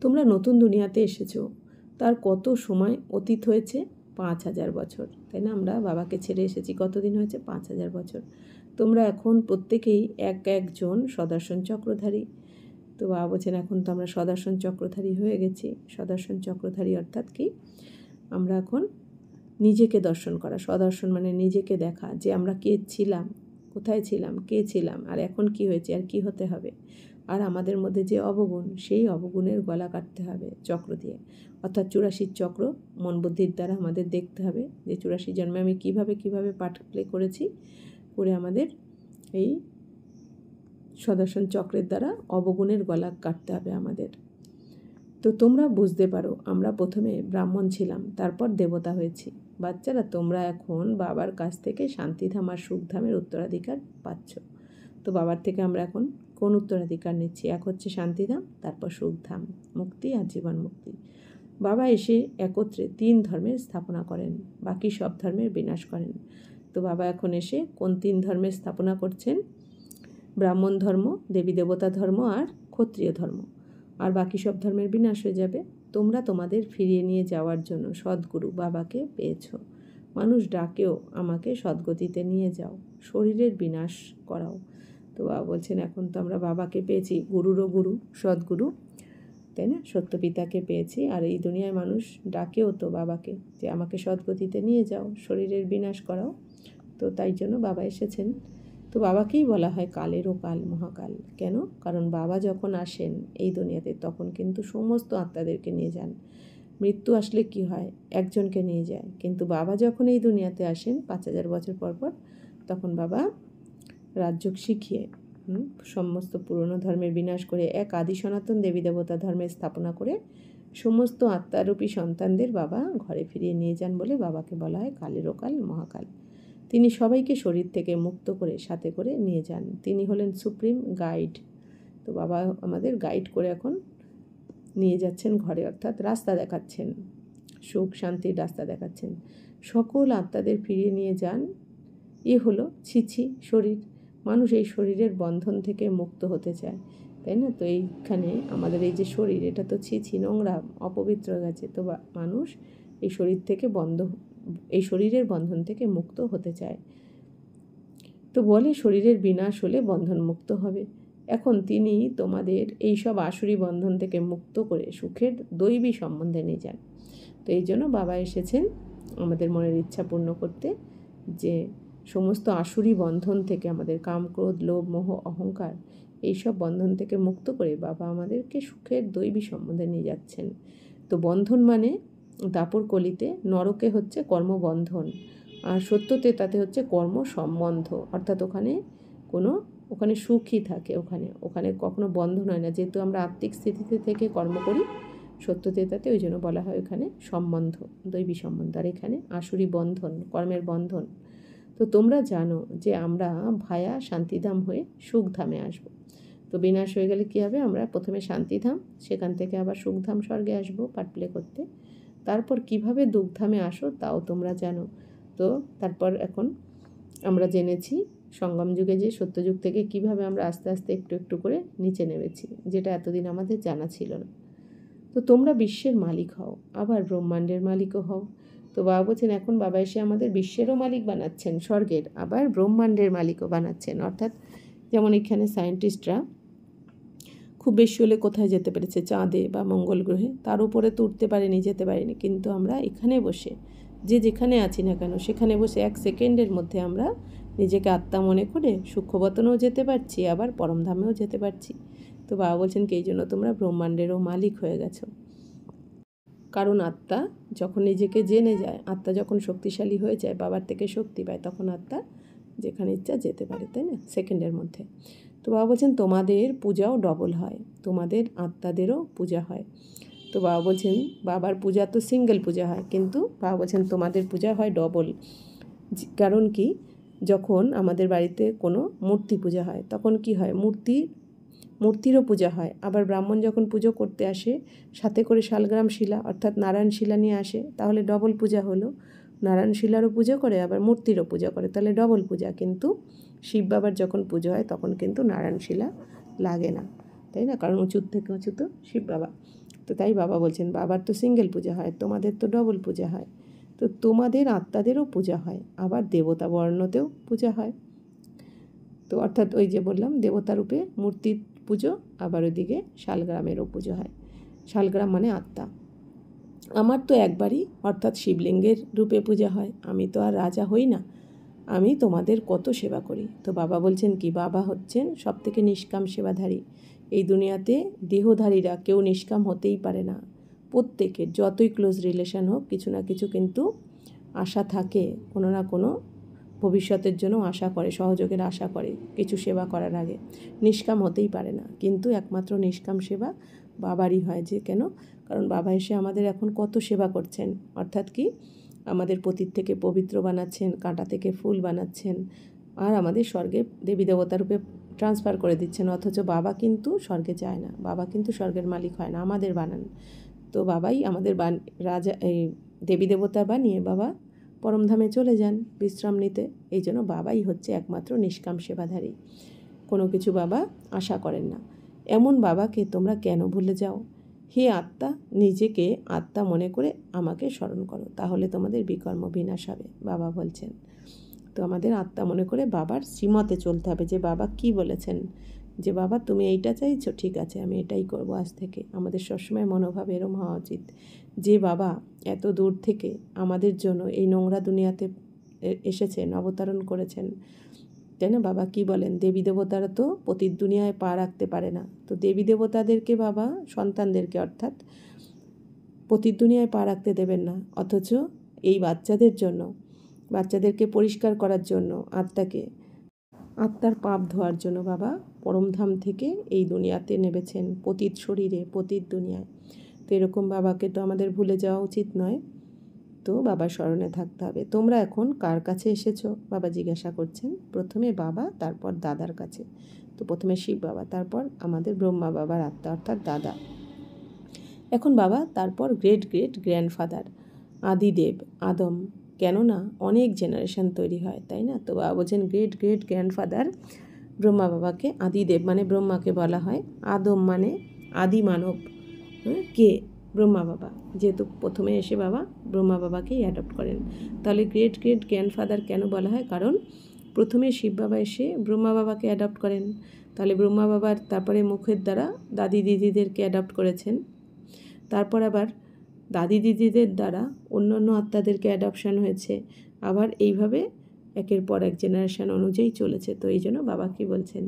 তোমরা নতুন দুনিয়াতে এসেছো, তার কত সময় অতীত হয়েছে? 5000 বছর, তাই না? আমরা বাবাকে ছেড়ে এসেছি কতদিন হয়েছে? 5000 বছর। তোমরা এখন প্রত্যেকেই এক একজন সদর্শন চক্রধারী। তো বাবা বলছেন এখন তো আমরা সদর্শন চক্রধারী হয়ে গেছি। সদর্শন চক্রধারী অর্থাৎ কি? আমরা এখন নিজেকে দর্শন করা, সদর্শন মানে নিজেকে দেখা, যে আমরা কে ছিলাম, কোথায় ছিলাম, কে ছিলাম, আর এখন কি হয়েছে, আর কি হতে হবে। আর আমাদের মধ্যে যে অবগুণ, সেই অবগুণের গলা কাটতে হবে চক্র দিয়ে, অর্থাৎ 84 চক্র মন বুদ্ধির দ্বারা আমাদের দেখতে হবে যে 84 জন্মে আমি কিভাবে পার্ট প্লে করেছি, করে আমাদের এই সুদর্শন চক্রের দ্বারা অবগুণের গলা কাটতে হবে আমাদের। তো তোমরা বুঝতে পারো, আমরা প্রথমে ব্রাহ্মণ ছিলাম, তারপর দেবতা হয়েছি। বাচ্চারা, তোমরা এখন বাবার কাছ থেকে শান্তিধাম আর সুখধামের উত্তরাধিকার পাচ্ছ। তো বাবার থেকে আমরা এখন কোন উত্তরাধিকার নিচ্ছি? এক হচ্ছে শান্তিধাম, তারপর সুখধাম, মুক্তি আর জীবন মুক্তি। বাবা এসে একত্রে 3 ধর্মের স্থাপনা করেন, বাকি সব ধর্মের বিনাশ করেন। তো বাবা এখন এসে কোন 3 ধর্মের স্থাপনা করছেন? ব্রাহ্মণ ধর্ম, দেবী দেবতা ধর্ম আর ক্ষত্রিয় ধর্ম। আর বাকি সব ধর্মের বিনাশ হয়ে যাবে। তোমরা তোমাদের ফিরিয়ে নিয়ে যাওয়ার জন্য সদ্গুরু বাবাকে পেয়েছ। মানুষ ডাকেও আমাকে সদ্গতিতে নিয়ে যাও, শরীরের বিনাশ করাও। তো বাবা বলছেন, এখন তো আমরা বাবাকে পেয়েছি, গুরুরও গুরু, সদ্গুরু, তাই না? সত্যপিতাকে পেয়েছি। আর এই দুনিয়ায় মানুষ ডাকেও তো বাবাকে যে আমাকে সদ্গতিতে নিয়ে যাও, শরীরের বিনাশ করাও। তো তাই জন্য বাবা এসেছেন। তো বাবাকেই বলা হয় কালেরও কাল, মহাকাল। কেন? কারণ বাবা যখন আসেন এই দুনিয়াতে তখন কিন্তু সমস্ত আত্মাদেরকে নিয়ে যান। মৃত্যু আসলে কি হয়? একজনকে নিয়ে যায়। কিন্তু বাবা যখন এই দুনিয়াতে আসেন 5000 বছর পর পর, তখন বাবা রাজযোগ শিখিয়ে সমস্ত পুরনো ধর্মের বিনাশ করে এক আদি সনাতন দেবী দেবতা ধর্মের স্থাপনা করে সমস্ত আত্মারূপী সন্তানদের বাবা ঘরে ফিরিয়ে নিয়ে যান বলে বাবাকে বলা হয় কালেরও কাল, মহাকাল। তিনি সবাইকে শরীর থেকে মুক্ত করে সাথে করে নিয়ে যান। তিনি হলেন সুপ্রিম গাইড। তো বাবা আমাদের গাইড করে এখন নিয়ে যাচ্ছেন ঘরে, অর্থাৎ রাস্তা দেখাচ্ছেন, সুখ শান্তির রাস্তা দেখাচ্ছেন। সকল আত্মাদের ফিরিয়ে নিয়ে যান। হলো ছিছি শরীর। মানুষ এই শরীরের বন্ধন থেকে মুক্ত হতে চায়, তাই না? তো এইখানে আমাদের এই যে শরীর, এটা তো ছিছি, নোংরা, অপবিত্র গেছে। তো মানুষ এই শরীর থেকে এই শরীরের বন্ধন থেকে মুক্ত হতে চায়। তো বলে শরীরের বিনাশ হলে বন্ধন মুক্ত হবে। এখন তিনি তোমাদের এই সব আসুরি বন্ধন থেকে মুক্ত করে সুখের দৈবী সম্বন্ধে নিয়ে যান। তো এই জন্য বাবা এসেছেন আমাদের মনের ইচ্ছা পূর্ণ করতে, যে সমস্ত আসুরি বন্ধন থেকে, আমাদের কাম, ক্রোধ, লোভ, মোহ, অহংকার, এইসব বন্ধন থেকে মুক্ত করে বাবা আমাদেরকে সুখের দৈবী সম্বন্ধে নিয়ে যাচ্ছেন। তো বন্ধন মানে দাপর কলিতে নরকে হচ্ছে কর্মবন্ধন, আর সত্যতে তাতে হচ্ছে কর্ম সম্বন্ধ, অর্থাৎ ওখানে সুখই থাকে, ওখানে কখনো বন্ধন হয় না। যেহেতু আমরা আত্মিক স্থিতিতে থেকে কর্ম করি সত্যতে, তাতে ওই জন্য বলা হয় ওখানে সম্বন্ধ, দৈবী সম্বন্ধ। আর এখানে আসুরি বন্ধন, কর্মের বন্ধন। তো তোমরা জানো যে আমরা ভায়া শান্তিধাম হয়ে সুখধামে আসব। তো বিনাশ হয়ে গেলে কী হবে? আমরা প্রথমে শান্তিধাম, সেখান থেকে আবার সুখধাম স্বর্গে আসবো পার্ট প্লে করতে। তারপর কিভাবে দুঃখধামে আসো তাও তোমরা জানো। তো তারপর এখন আমরা জেনেছি সঙ্গম যুগে যে সত্যযুগ থেকে কিভাবে আমরা আস্তে আস্তে একটু একটু করে নিচে নেমেছি, যেটা এতদিন আমাদের জানা ছিল না। তো তোমরা বিশ্বের মালিক হও, আবার ব্রহ্মাণ্ডের মালিকও হও। তো বাবা বলছেন এখন বাবা এসে আমাদের বিশ্বেরও মালিক বানাচ্ছেন, স্বর্গের, আবার ব্রহ্মাণ্ডের মালিকও বানাচ্ছেন। অর্থাৎ যেমন এখানে সায়েন্টিস্টরা খুব বেশি হলে কোথায় যেতে পেরেছে? চাঁদে বা মঙ্গল গ্রহে। তার উপরে তো উঠতে পারেনি, যেতে পারেনি। কিন্তু আমরা এখানে বসে, যে যেখানে আছি না কেন, সেখানে বসে 1 সেকেন্ডের মধ্যে আমরা নিজেকে আত্মা মনে করে সূক্ষ্মবতনেও যেতে পারছি, আবার পরমধামেও যেতে পারছি। তো বাবা বলছেন কি এই জন্য তোমরা ব্রহ্মাণ্ডেরও মালিক হয়ে গেছো। কারণ আত্মা যখন নিজেকে জেনে যায়, আত্মা যখন শক্তিশালী হয়ে যায়, বাবার থেকে শক্তি পায়, তখন আত্মা যেখানে ইচ্ছা যেতে পারে, তাই না? সেকেন্ডের মধ্যে। তো বাবা বলছেন তোমাদের পূজাও ডবল হয়, তোমাদের আত্মাদেরও পূজা হয়। তো বাবা বলছেন বাবার পূজা তো সিঙ্গেল পূজা হয়, কিন্তু বাবা বলছেন তোমাদের পূজা হয় ডবল। কারণ কি? যখন আমাদের বাড়িতে কোনো মূর্তি পূজা হয় তখন কি হয়? মূর্তিরও পূজা হয়। আবার ব্রাহ্মণ যখন পুজো করতে আসে সাথে করে শালগ্রাম শিলা অর্থাৎ নারায়ণ শিলা নিয়ে আসে, তাহলে ডবল পূজা হলো। নারায়ণ শিলারও পুজো করে, আবার মূর্তিরও পূজা করে, তাহলে ডবল পূজা। কিন্তু শিব বাবার যখন পুজো হয় তখন কিন্তু নারায়ণ শিলা লাগে না, তাই না? কারণ উঁচুর থেকে উঁচু তো শিব বাবা। তো তাই বাবা বলছেন বাবার তো সিঙ্গেল পূজা হয়, তোমাদের তো ডবল পূজা হয়। তো তোমাদের আত্মাদেরও পূজা হয়, আবার দেবতা বর্ণতেও পূজা হয়। তো অর্থাৎ ওই যে বললাম দেবতা রূপে মূর্তির পুজো, আবার ওইদিকে শালগ্রামেরও পুজো হয়। শালগ্রাম মানে আত্মা। আমার তো একবারই অর্থাৎ শিবলিঙ্গের রূপে পূজা হয়, আমি তো আর রাজা হই না। আমি তোমাদের কত সেবা করি। তো বাবা বলছেন কি, বাবা হচ্ছেন সবথেকে নিষ্কাম সেবাধারী। এই দুনিয়াতে দেহধারীরা কেউ নিষ্কাম হতেই পারে না। প্রত্যেকের যতই ক্লোজ রিলেশন হোক, কিছু না কিছু কিন্তু আশা থাকে, কোনো না কোনো ভবিষ্যতের জন্য আশা করে, সহযোগের আশা করে কিছু সেবা করার আগে। নিষ্কাম হতেই পারে না, কিন্তু একমাত্র নিষ্কাম সেবা বাবারই হয়। যে কেন? কারণ বাবা এসে আমাদের এখন কত সেবা করছেন, অর্থাৎ কি আমাদের পতিত থেকে পবিত্র বানাচ্ছেন, কাঁটা থেকে ফুল বানাচ্ছেন, আর আমাদের স্বর্গে দেবী দেবতা রূপে ট্রান্সফার করে দিচ্ছেন। অথচ বাবা কিন্তু স্বর্গে যায় না, বাবা কিন্তু স্বর্গের মালিক হয় না, আমাদের বানান। তো বাবাই আমাদের রাজা, এই দেবী দেবতা বানিয়ে বাবা পরমধামে চলে যান বিশ্রাম নিতে। এই জন্য বাবাই হচ্ছে একমাত্র নিষ্কাম সেবাধারী। কোনো কিছু বাবা আশা করেন না। এমন বাবাকে তোমরা কেন ভুলে যাও? হে আত্মা, নিজেকে আত্মা মনে করে আমাকে স্মরণ করো, তাহলে তোমাদের বিকর্ম বিনাশ হবে, বাবা বলছেন। তো আমাদের আত্মা মনে করে বাবার শ্রীমতে চলতে হবে, যে বাবা কি বলেছেন, যে বাবা তুমি এইটা চাইছো, ঠিক আছে আমি এটাই করব আজ থেকে। আমাদের সবসময় মনোভাব এরম হওয়া উচিত, যে বাবা এত দূর থেকে আমাদের জন্য এই নোংরা দুনিয়াতে এসেছেন, অবতরণ করেছেন, তাই না? বাবা কি বলেন, দেবী দেবতারা তো পতিত দুনিয়ায় পা রাখতে পারে না। তো দেবী দেবতাদেরকে বাবা সন্তানদেরকে, অর্থাৎ পতিত দুনিয়ায় পা রাখতে দেবেন না, অথচ এই বাচ্চাদের জন্য, বাচ্চাদেরকে পরিষ্কার করার জন্য, আত্মার পাপ ধোয়ার জন্য বাবা পরমধাম থেকে এই দুনিয়াতে নেমেছেন, পতিত শরীরে, পতিত দুনিয়ায়। তো এরকম বাবাকে তো আমাদের ভুলে যাওয়া উচিত নয়। তো বাবার স্মরণে থাকতে হবে। তোমরা এখন কার কাছে এসেছো? বাবা জিজ্ঞাসা করছেন। প্রথমে বাবা, তারপর দাদার কাছে। তো প্রথমে শিব বাবা, তারপর আমাদের ব্রহ্মা বাবার আত্মা অর্থাৎ দাদা। এখন বাবা, তারপর গ্রেট গ্রেট গ্র্যান্ডফাদার, আদিদেব, আদম। কেননা অনেক জেনারেশন তৈরি হয়, তাই না? তো বাবা বলছেন গ্রেট গ্রেট গ্র্যান্ডফাদার ব্রহ্মা বাবাকে, আদিদেব মানে ব্রহ্মাকে বলা হয়, আদম মানে আদি মানব। কে? ব্রহ্মা বাবা। যেহেতু প্রথমে এসে বাবা ব্রহ্মা বাবাকেই অ্যাডপ্ট করেন, তাহলে গ্রেট গ্রেট গ্র্যান্ডফাদার কেন বলা হয়? কারণ প্রথমে শিব বাবা এসে ব্রহ্মা বাবাকে অ্যাডপ্ট করেন, তাহলে ব্রহ্মা বাবার তারপরে মুখের দ্বারা দাদি দিদিদেরকে অ্যাডপ্ট করেছেন, তারপর আবার দাদি দিদিদের দ্বারা অন্য অন্য আত্মাদেরকে অ্যাডপশান হয়েছে, আবার এইভাবে একের পর এক জেনারেশান অনুযায়ী চলেছে। তো এই জন্য বাবা কী বলছেন,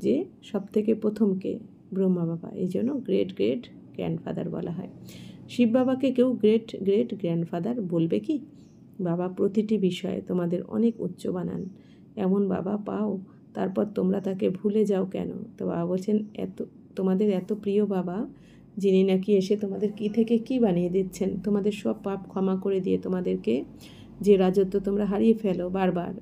যে সবথেকে প্রথমকে ব্রহ্মা বাবা, এই জন্য গ্রেট গ্রেট গ্র্যান্ডফাদার বলা হয়। শিব বাবাকে কেউ গ্রেট গ্রেট গ্র্যান্ডফাদার বলবে কি? বাবা প্রতিটি বিষয়ে তোমাদের অনেক উচ্চ বানান, এমন বাবা পাও, তারপর তোমরা তাকে ভুলে যাও কেন? তো বাবা বলছেন, তোমাদের এত প্রিয় বাবা, যিনি নাকি এসে তোমাদের কী থেকে কী বানিয়ে দিচ্ছেন, তোমাদের সব পাপ ক্ষমা করে দিয়ে তোমাদেরকে যে রাজত্ব তোমরা হারিয়ে ফেলো বারবার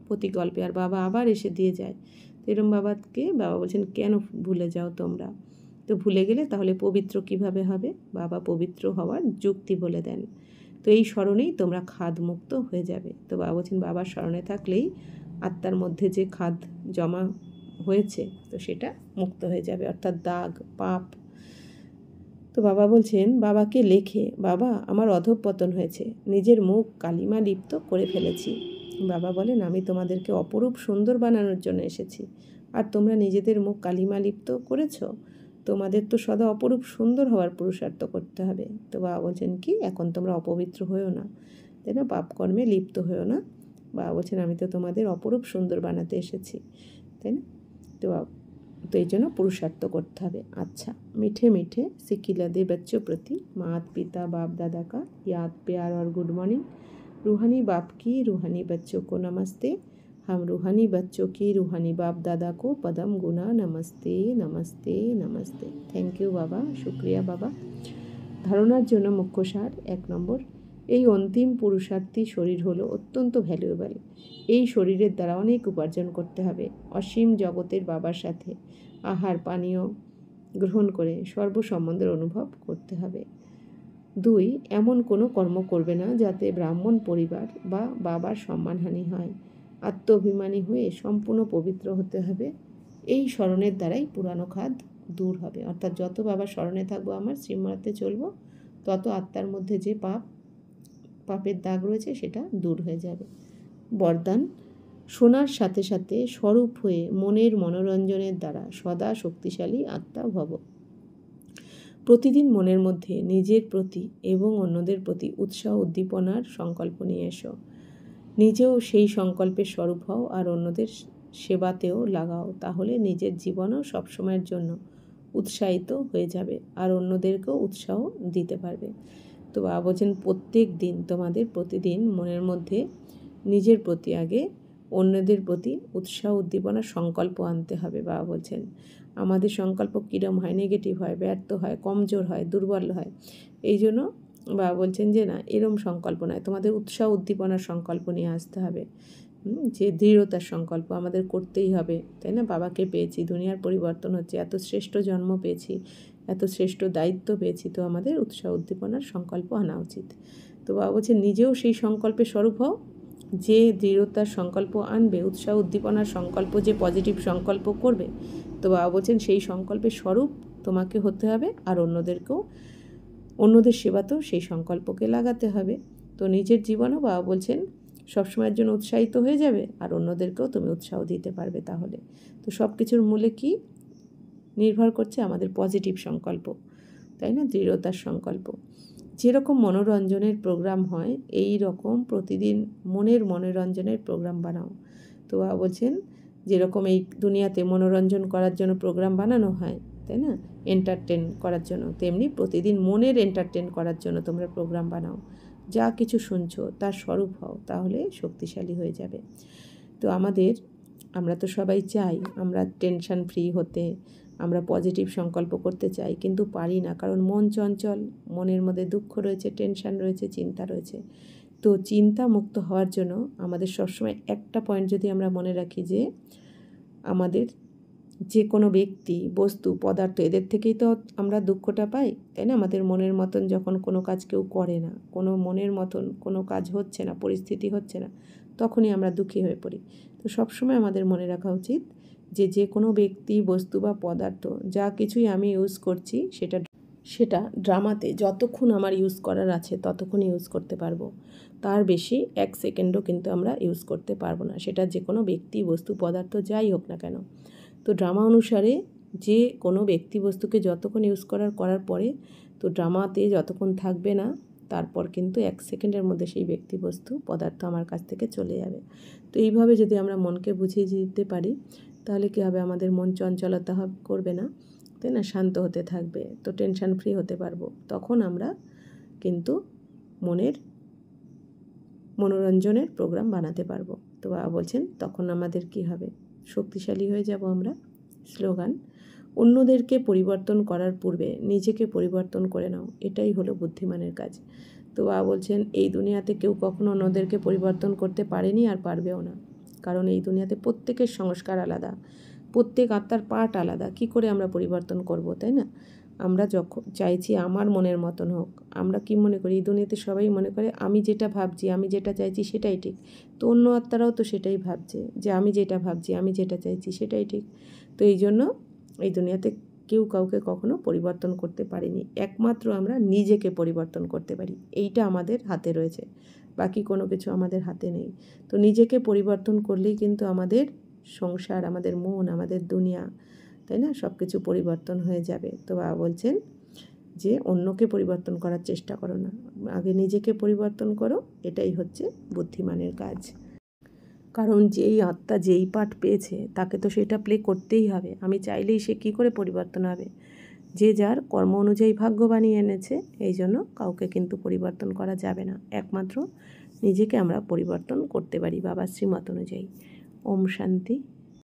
প্রতি গল্পে, আর বাবা আবার এসে দিয়ে যায়। তো এরম বাবাকে বাবা বলছেন কেন ভুলে যাও তোমরা? তো ভুলে গেলে তাহলে পবিত্র কিভাবে হবে? বাবা পবিত্র হওয়ার যুক্তি বলে দেন। তো এই স্মরণেই তোমরা খাদ মুক্ত হয়ে যাবে। তো বাবা বলছেন বাবার স্মরণে থাকলেই আত্মার মধ্যে যে খাদ জমা হয়েছে, তো সেটা মুক্ত হয়ে যাবে, অর্থাৎ দাগ, পাপ। তো বাবা বলছেন বাবাকে লেখে, বাবা আমার অধঃপতন হয়েছে, নিজের মুখ কালিমা লিপ্ত করে ফেলেছি। বাবা বলেন আমি তোমাদেরকে অপরূপ সুন্দর বানানোর জন্য এসেছি, আর তোমরা নিজেদের মুখ কালিমা লিপ্ত করেছো। তোমাদের তো সদা অপরূপ সুন্দর হওয়ার পুরুষার্থ করতে হবে। তো বাবা বলছেন কি, এখন তোমরা অপবিত্র হয়েও না, তাই না? পাপকর্মে লিপ্ত হয়েও না। বাবা বলছেন আমি তো তোমাদের অপরূপ সুন্দর বানাতে এসেছি, তাই না? তো এই জন্য পুরুষার্থ করতে হবে। আচ্ছা, मीठे मीठे सिकिलदे बच्चों प्रति माता पिता बाप दादा का याद प्यार और गुड मॉर्निंग। रूहानी बाप की रूहानी बच्चों को नमस्ते। हम रूहानी बच्चों की रूहानी बाप दादा को पदम गुना नमस्ते नमस्ते नमस्ते। थैंक यू बाबा, शुक्रिया बाबा। ধারণার জন্য মুখ্য সার 1 নম্বর, এই অন্তিম পুরুষার্থী শরীর হলো অত্যন্ত ভ্যালুয়েবল। এই শরীরের দ্বারা অনেক উপার্জন করতে হবে। অসীম জগতের বাবার সাথে আহার পানীয় গ্রহণ করে সর্বসম্বন্ধের অনুভব করতে হবে। 2, এমন কোনো কর্ম করবে না যাতে ব্রাহ্মণ পরিবার বা বাবার সম্মানহানি হয়। আত্মঅভিমানী হয়ে সম্পূর্ণ পবিত্র হতে হবে। এই স্মরণের দ্বারাই পুরানো খাদ দূর হবে, অর্থাৎ যত বাবার স্মরণে থাকবো, আমার শ্রীমতে চলবো, তত আত্মার মধ্যে যে পাপের দাগ রয়েছে সেটা দূর হয়ে যাবে। বরদান, শোনার সাথে সাথে স্বরূপ হয়ে মনের মনোরঞ্জনের দ্বারা সদা শক্তিশালী আত্মা ভব। প্রতিদিন মনের মধ্যে নিজের প্রতি এবং অন্যদের প্রতি উৎসাহ উদ্দীপনার সংকল্প নিয়ে এসো। নিজেও সেই সংকল্পের স্বরূপ হও আর অন্যদের সেবাতেও লাগাও, তাহলে নিজের জীবনও সবসময়ের জন্য উৎসাহিত হয়ে যাবে আর অন্যদেরকেও উৎসাহ দিতে পারবে। তো বাবা বলছেন প্রত্যেক দিন তোমাদের প্রতিদিন মনের মধ্যে নিজের প্রতি আগে অন্যদের প্রতি উৎসাহ উদ্দীপনার সংকল্প আনতে হবে। বাবা বলছেন আমাদের সংকল্প কীরম হয়, নেগেটিভ হয়, ব্যর্থ হয়, কমজোর হয়, দুর্বল হয়। এই জন্য বাবা বলছেন যে না, এরম সংকল্প নয়, তোমাদের উৎসাহ উদ্দীপনার সংকল্প নিয়ে আসতে হবে। যে দৃঢ়তার সংকল্প আমাদের করতেই হবে, তাই না? বাবাকে পেয়েছি, দুনিয়ার পরিবর্তন হচ্ছে, এত শ্রেষ্ঠ জন্ম পেয়েছি, এত শ্রেষ্ঠ দায়িত্ব পেয়েছি, তো আমাদের উৎসাহ উদ্দীপনার সংকল্প আনা উচিত। তো বাবা বলছেন নিজেও সেই সংকল্পের স্বরূপ হও। যে দৃঢ়তার সংকল্প আনবে, উৎসাহ উদ্দীপনার সংকল্প, যে পজিটিভ সংকল্প করবে, তো বাবা বলছেন সেই সংকল্পের স্বরূপ তোমাকে হতে হবে আর অন্যদের সেবাতেও সেই সংকল্পকে লাগাতে হবে। তো নিজের জীবনও বাবা বলছেন সবসময়ের জন্য উৎসাহিত হয়ে যাবে আর অন্যদেরকেও তুমি উৎসাহ দিতে পারবে। তাহলে তো সব কিছুর মূলে কি নির্ভর করছে? আমাদের পজিটিভ সংকল্প, তাই না? দৃঢ়তার সংকল্প। যেরকম মনোরঞ্জনের প্রোগ্রাম হয়, এই রকম প্রতিদিন মনের মনোরঞ্জনের প্রোগ্রাম বানাও। তো বাবা বলছেন যেরকম এই দুনিয়াতে মনোরঞ্জন করার জন্য প্রোগ্রাম বানানো হয়, তাই না, এন্টারটেন করার জন্য, তেমনি প্রতিদিন মনের এন্টারটেন করার জন্য তোমরা প্রোগ্রাম বানাও। যা কিছু শুনছো তার স্বরূপ হও, তাহলে শক্তিশালী হয়ে যাবে। তো আমরা তো সবাই চাই আমরা টেনশন ফ্রি হতে, আমরা পজিটিভ সংকল্প করতে চাই, কিন্তু পারি না, কারণ মন চঞ্চল, মনের মধ্যে দুঃখ রয়েছে, টেনশন রয়েছে, চিন্তা রয়েছে। তো চিন্তা মুক্ত হওয়ার জন্য আমাদের সবসময় একটা পয়েন্ট যদি আমরা মনে রাখি যে আমাদের যে কোনো ব্যক্তি, বস্তু, পদার্থ, এদের থেকেই তো আমরা দুঃখটা পাই, তাই না? আমাদের মনের মতন যখন কোনো কাজ কেউ করে না, কোনো মনের মতন কোনো কাজ হচ্ছে না, পরিস্থিতি হচ্ছে না, তখনই আমরা দুঃখী হয়ে পড়ি। তো সবসময় আমাদের মনে রাখা উচিত যে কোনো ব্যক্তি, বস্তু বা পদার্থ যা কিছুই আমি ইউজ করছি সেটা ড্রামাতে যতক্ষণ আমার ইউজ করার আছে ততক্ষণ ইউজ করতে পারবো, তার বেশি 1 সেকেন্ডও কিন্তু আমরা ইউজ করতে পারবো না, সেটা যে কোনো ব্যক্তি, বস্তু, পদার্থ যাই হোক না কেন। তো ড্রামা অনুসারে যে কোনো ব্যক্তি বস্তুকে যতক্ষণ ইউজ করার পরে, তো ড্রামাতে যতক্ষণ থাকবে না, তারপর কিন্তু 1 সেকেন্ডের মধ্যে সেই ব্যক্তি, বস্তু, পদার্থ আমার কাছ থেকে চলে যাবে। তো এইভাবে যদি আমরা মনকে বুঝিয়ে দিতে পারি, তাহলে কী হবে? আমাদের মন চঞ্চলতা করবে না, তাই না? শান্ত হতে থাকবে, তো টেনশন ফ্রি হতে পারবো। তখন আমরা কিন্তু মনোরঞ্জনের প্রোগ্রাম বানাতে পারবো। তো বাবা বলছেন তখন আমাদের কি হবে? শক্তিশালী হয়ে যাব আমরা। স্লোগান: অন্যদেরকে পরিবর্তন করার পূর্বে নিজেকে পরিবর্তন করে নাও, এটাই হলো বুদ্ধিমানের কাজ। তো বাবা বলছেন এই দুনিয়াতে কেউ কখনো অন্যদেরকে পরিবর্তন করতে পারেনি আর পারবেও না, কারণ এই দুনিয়াতে প্রত্যেকের সংস্কার আলাদা, প্রত্যেক আত্মার পার্ট আলাদা। কি করে আমরা পরিবর্তন করব, তাই না? আমরা যখন চাইছি আমার মনের মতন হোক, আমরা কি মনে করি? এই দুনিয়াতে সবাই মনে করে আমি যেটা ভাবছি, আমি যেটা চাইছি সেটাই ঠিক। তো অন্য আত্মারাও তো সেটাই ভাবছে যে আমি যেটা ভাবছি, আমি যেটা চাইছি সেটাই ঠিক। তো এই জন্য এই দুনিয়াতে কেউ কাউকে কখনো পরিবর্তন করতে পারেনি, একমাত্র আমরা নিজেকে পরিবর্তন করতে পারি। এইটা আমাদের হাতে রয়েছে, বাকি কোনো কিছু আমাদের হাতে নেই। তো নিজেকে পরিবর্তন করলেই কিন্তু আমাদের সংসার, আমাদের মন, আমাদের দুনিয়া, তাই না, সব কিছু পরিবর্তন হয়ে যাবে। তো বাবা বলছেন যে অন্যকে পরিবর্তন করার চেষ্টা করো না, আগে নিজেকে পরিবর্তন করো, এটাই হচ্ছে বুদ্ধিমানের কাজ। কারণ যেই আত্মা যেই পাঠ পেয়েছে তাকে তো সেটা প্লে করতেই হবে, আমি চাইলেই সে কী করে পরিবর্তন হবে? যে যার কর্ম অনুযায়ী ভাগ্য বানিয়ে এনেছে, এই জন্য কাউকে কিন্তু পরিবর্তন করা যাবে না, একমাত্র নিজেকে আমরা পরিবর্তন করতে পারি বাবার শ্রীমত অনুযায়ী। ওম শান্তি।